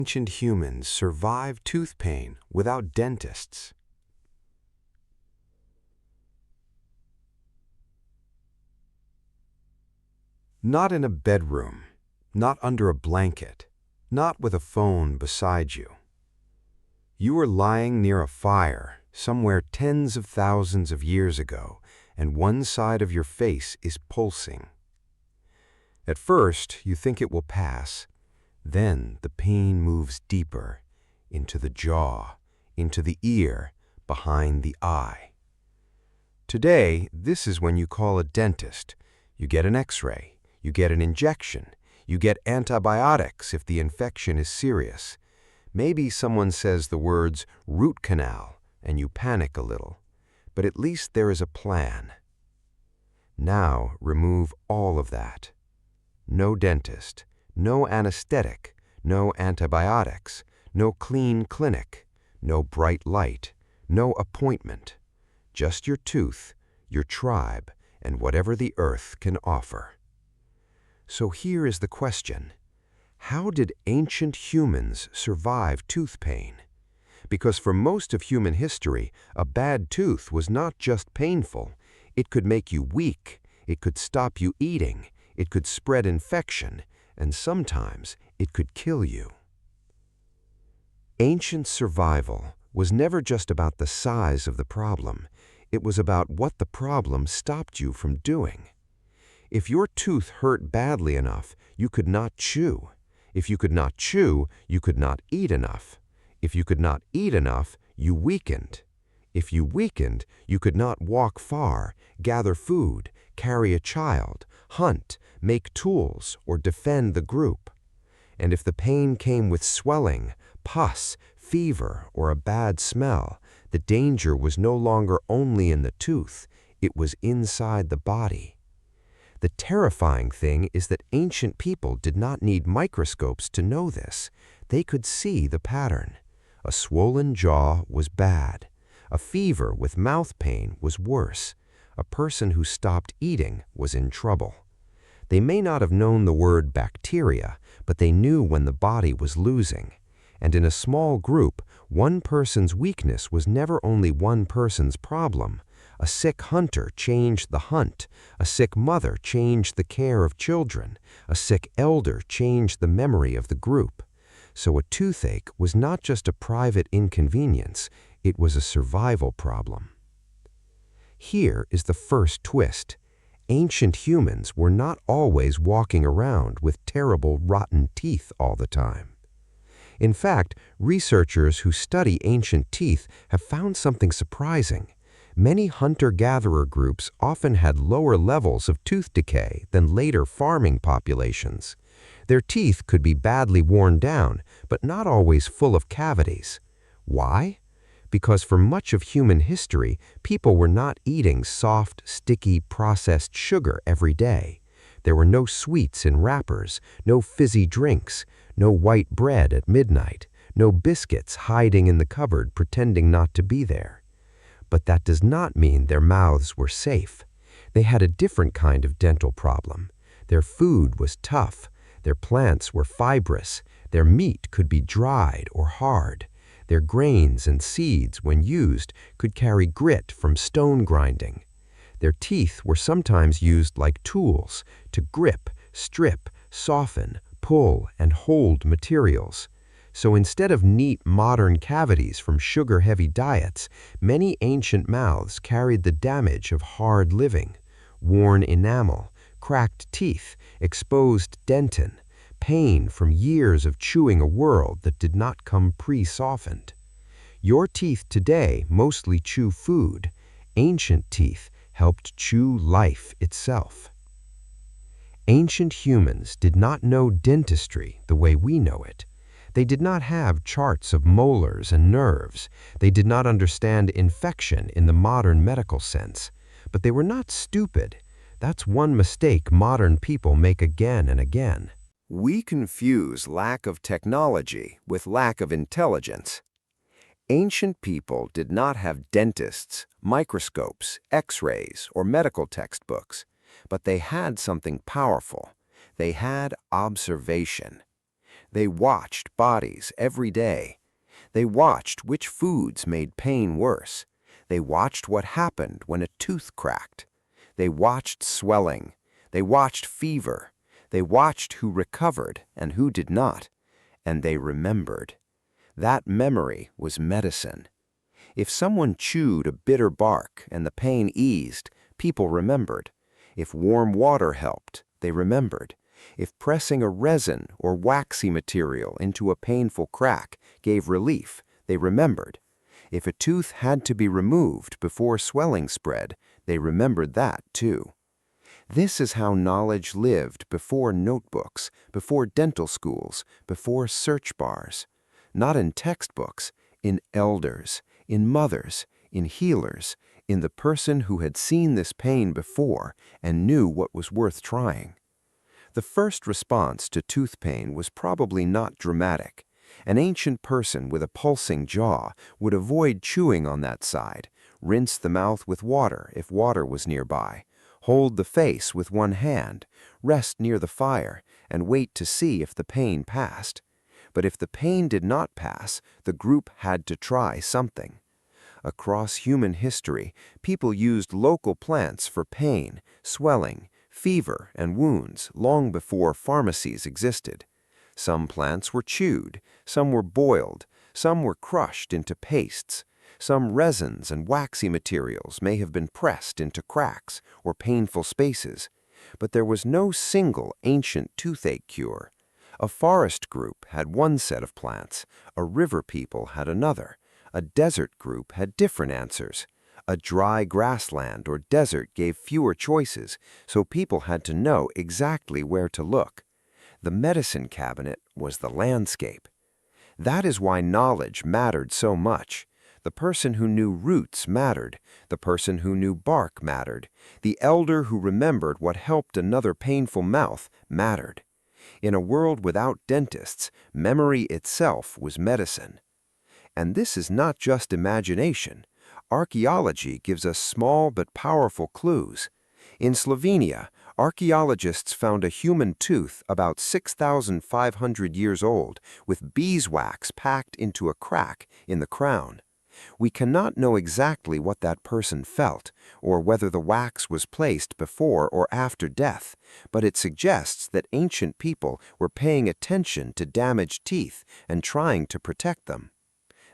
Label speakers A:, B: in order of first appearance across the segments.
A: Ancient humans survived tooth pain without dentists. Not in a bedroom, not under a blanket, not with a phone beside you. You were lying near a fire somewhere tens of thousands of years ago, and one side of your face is pulsing. At first, you think it will pass. Then the pain moves deeper, into the jaw, into the ear, behind the eye. Today, this is when you call a dentist. You get an X-ray, you get an injection, you get antibiotics if the infection is serious. Maybe someone says the words root canal, and you panic a little. But at least there is a plan. Now remove all of that. No dentist, no anesthetic, no antibiotics, no clean clinic, no bright light, no appointment. Just your tooth, your tribe, and whatever the earth can offer. So here is the question. How did ancient humans survive tooth pain? Because for most of human history, a bad tooth was not just painful. It could make you weak, it could stop you eating, it could spread infection, and sometimes it could kill you. Ancient survival was never just about the size of the problem. It was about what the problem stopped you from doing. If your tooth hurt badly enough, you could not chew. If you could not chew, you could not eat enough. If you could not eat enough, you weakened. If you weakened, you could not walk far, gather food, carry a child, hunt, make tools, or defend the group. And if the pain came with swelling, pus, fever, or a bad smell, the danger was no longer only in the tooth, it was inside the body. The terrifying thing is that ancient people did not need microscopes to know this. They could see the pattern. A swollen jaw was bad. A fever with mouth pain was worse. A person who stopped eating was in trouble. They may not have known the word bacteria, but they knew when the body was losing. And in a small group, one person's weakness was never only one person's problem. A sick hunter changed the hunt. A sick mother changed the care of children. A sick elder changed the memory of the group. So a toothache was not just a private inconvenience, it was a survival problem. Here is the first twist. Ancient humans were not always walking around with terrible rotten teeth all the time. In fact, researchers who study ancient teeth have found something surprising. Many hunter-gatherer groups often had lower levels of tooth decay than later farming populations. Their teeth could be badly worn down, but not always full of cavities. Why? Because for much of human history, people were not eating soft, sticky, processed sugar every day. There were no sweets in wrappers, no fizzy drinks, no white bread at midnight, no biscuits hiding in the cupboard pretending not to be there. But that does not mean their mouths were safe. They had a different kind of dental problem. Their food was tough. Their plants were fibrous. Their meat could be dried or hard. Their grains and seeds, when used, could carry grit from stone grinding. Their teeth were sometimes used like tools to grip, strip, soften, pull, and hold materials. So instead of neat modern cavities from sugar-heavy diets, many ancient mouths carried the damage of hard living, worn enamel, cracked teeth, exposed dentin, pain from years of chewing a world that did not come pre-softened. Your teeth today mostly chew food. Ancient teeth helped chew life itself. Ancient humans did not know dentistry the way we know it. They did not have charts of molars and nerves. They did not understand infection in the modern medical sense. But they were not stupid. That's one mistake modern people make again and again. We confuse lack of technology with lack of intelligence. Ancient people did not have dentists, microscopes, X-rays, or medical textbooks, but they had something powerful. They had observation.
B: They watched bodies every day. They watched which foods made pain worse. They watched what happened when a tooth cracked. They watched swelling. They watched fever. They watched who recovered and who did not. And they remembered. That memory was medicine. If someone chewed a bitter bark and the pain eased, people remembered. If warm water helped, they remembered. If pressing a resin or waxy material into a painful crack gave relief, they remembered. If a tooth had to be removed before swelling spread, they remembered that too. This is how knowledge lived before notebooks, before dental schools, before search bars. Not in textbooks, in elders, in mothers, in healers, in the person who had seen this pain before and knew what was worth trying. The first response to tooth pain was probably not dramatic. An ancient person with a pulsing jaw would avoid chewing on that side, rinse the mouth with water if water was nearby, hold the face with one hand, rest near the fire, and wait to see if the pain passed. But if the pain did not pass, the group had to try something. Across human history, people used local plants for pain, swelling, fever, and wounds long before pharmacies existed. Some plants were chewed, some were boiled, some were crushed into pastes. Some resins and waxy materials may have been pressed into cracks or painful spaces. But there was no single ancient toothache cure. A forest group had one set of plants, a river people had another, a desert group had different answers. A dry grassland or desert gave fewer choices, so people had to know exactly where to look. The medicine cabinet was the landscape. That is why knowledge mattered so much. The person who knew roots mattered. The person who knew bark mattered. The elder who remembered what helped another painful mouth mattered. In a world without dentists, memory itself was medicine. And this is not just imagination. Archaeology gives us small but powerful clues. In Slovenia, archaeologists found a human tooth about 6,500 years old with beeswax packed into a crack in the crown. We cannot know exactly what that person felt, or whether the wax was placed before or after death, but it suggests that ancient people were paying attention to damaged teeth and trying to protect them.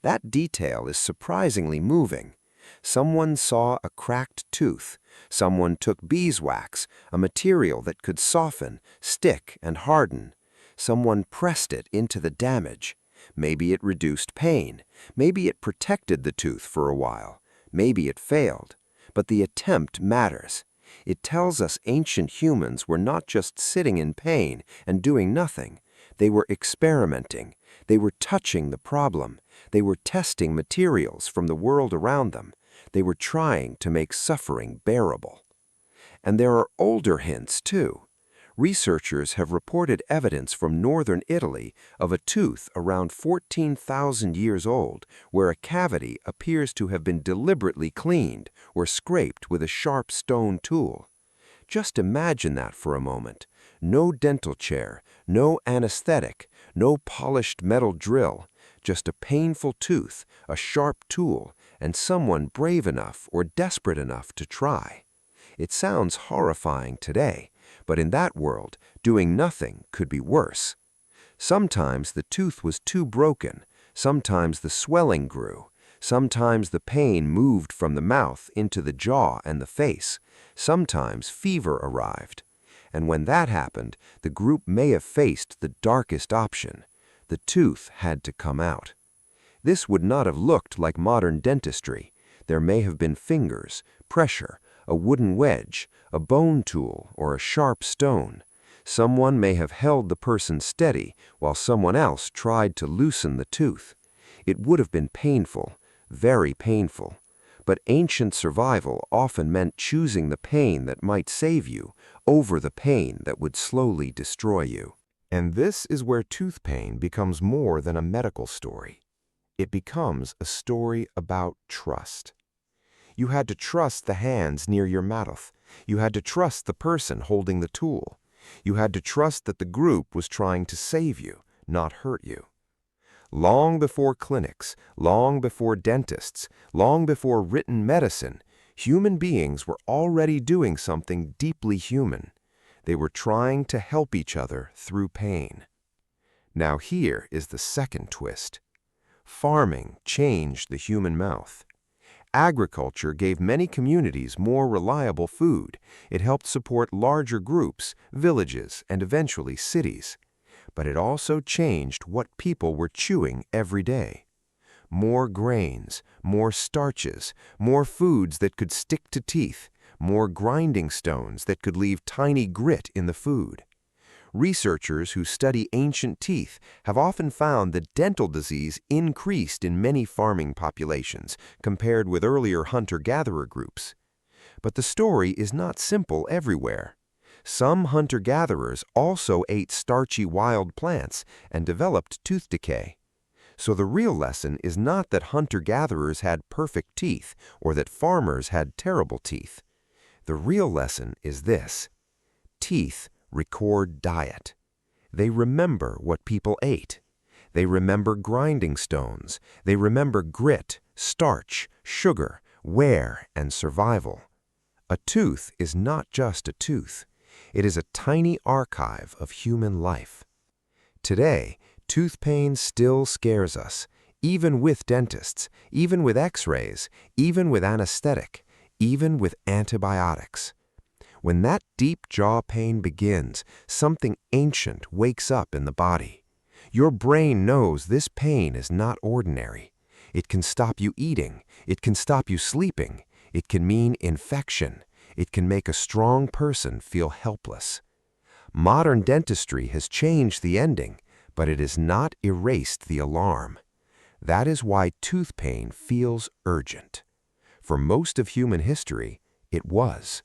B: That detail is surprisingly moving. Someone saw a cracked tooth. Someone took beeswax, a material that could soften, stick, and harden. Someone pressed it into the damage. Maybe it reduced pain. Maybe it protected the tooth for a while. Maybe it failed. But the attempt matters. It tells us ancient humans were not just sitting in pain and doing nothing. They were experimenting. They were touching the problem. They were testing materials from the world around them. They were trying to make suffering bearable. And there are older hints, too. Researchers have reported evidence from northern Italy of a tooth around 14,000 years old where a cavity appears to have been deliberately cleaned or scraped with a sharp stone tool. Just imagine that for a moment. No dental chair, no anesthetic, no polished metal drill, just a painful tooth, a sharp tool, and someone brave enough or desperate enough to try. It sounds horrifying today, but in that world, doing nothing could be worse. Sometimes the tooth was too broken, sometimes the swelling grew, sometimes the pain moved from the mouth into the jaw and the face, sometimes fever arrived. And when that happened, the group may have faced the darkest option. The tooth had to come out. This would not have looked like modern dentistry. There may have been fingers, pressure, a wooden wedge, a bone tool, or a sharp stone. Someone may have held the person steady while someone else tried to loosen the tooth. It would have been painful, very painful. But ancient survival often meant choosing the pain that might save you over the pain that would slowly destroy you.
A: And this is where tooth pain becomes more than a medical story. It becomes a story about trust. You had to trust the hands near your mouth. You had to trust the person holding the tool. You had to trust that the group was trying to save you,
B: not hurt you. Long before clinics, long before dentists, long before written medicine, human beings were already doing something deeply human. They were trying to help each other through pain. Now here is the second twist. Farming changed the human mouth. Agriculture gave many communities more reliable food. It helped support larger groups, villages, and eventually cities. But it also changed what people were chewing every day. More grains, more starches, more foods that could stick to teeth, more grinding stones that could leave tiny grit in the food. Researchers who study ancient teeth have often found that dental disease increased in many farming populations compared with earlier hunter-gatherer groups. But the story is not simple everywhere. Some hunter-gatherers also ate starchy wild plants and developed tooth decay. So the real lesson is not that hunter-gatherers had perfect teeth or that farmers had terrible teeth. The real lesson is this: teeth record diet. They remember what people ate. They remember grinding stones. They remember grit, starch, sugar, wear, and survival. A tooth is not just a tooth. It is a tiny archive of human life. Today, tooth pain still scares us, even with dentists, even with x-rays, even with anesthetic, even with antibiotics. When that deep jaw pain begins, something ancient wakes up in the body. Your brain knows this pain is not ordinary. It can stop you eating. It can stop you sleeping. It can mean infection. It can make a strong person feel helpless. Modern dentistry has changed the ending, but it has not erased the alarm. That is why tooth pain feels urgent. For most of human history, it was.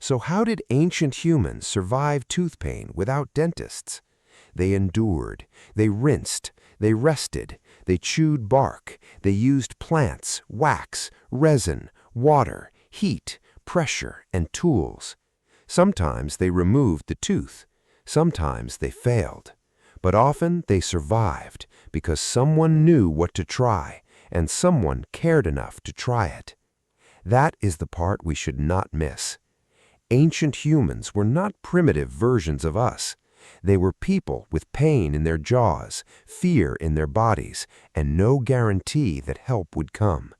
B: So how did ancient humans survive tooth pain without dentists? They endured, they rinsed, they rested, they chewed bark, they used plants, wax, resin, water, heat, pressure, and tools. Sometimes they removed the tooth, sometimes they failed. But often they survived because someone knew what to try and someone cared enough to try it. That is the part we should not miss. Ancient humans were not primitive versions of us. They were people with pain in their jaws, fear in their bodies, and no guarantee that help would come.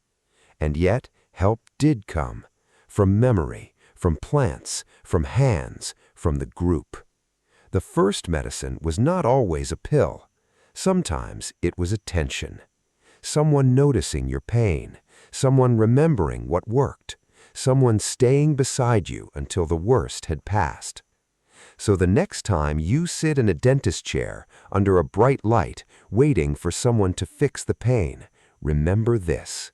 B: And yet, help did come. From memory, from plants, from hands, from the group. The first medicine was not always a pill. Sometimes it was attention. Someone noticing your pain, someone remembering what worked, someone staying beside you until the worst had passed. So the next time you sit in a dentist chair under a bright light waiting for someone to fix the pain, remember this.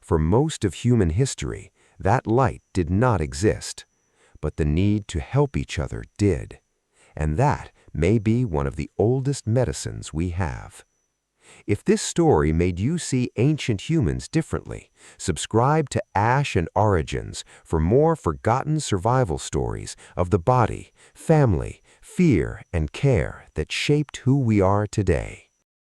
B: For most of human history, that light did not exist, but the need to help each other did. And that may be one of the oldest medicines we have. If this story made you see ancient humans differently, subscribe to Ash and Origins for more forgotten survival stories of the body, family, fear, and care that shaped who we are today.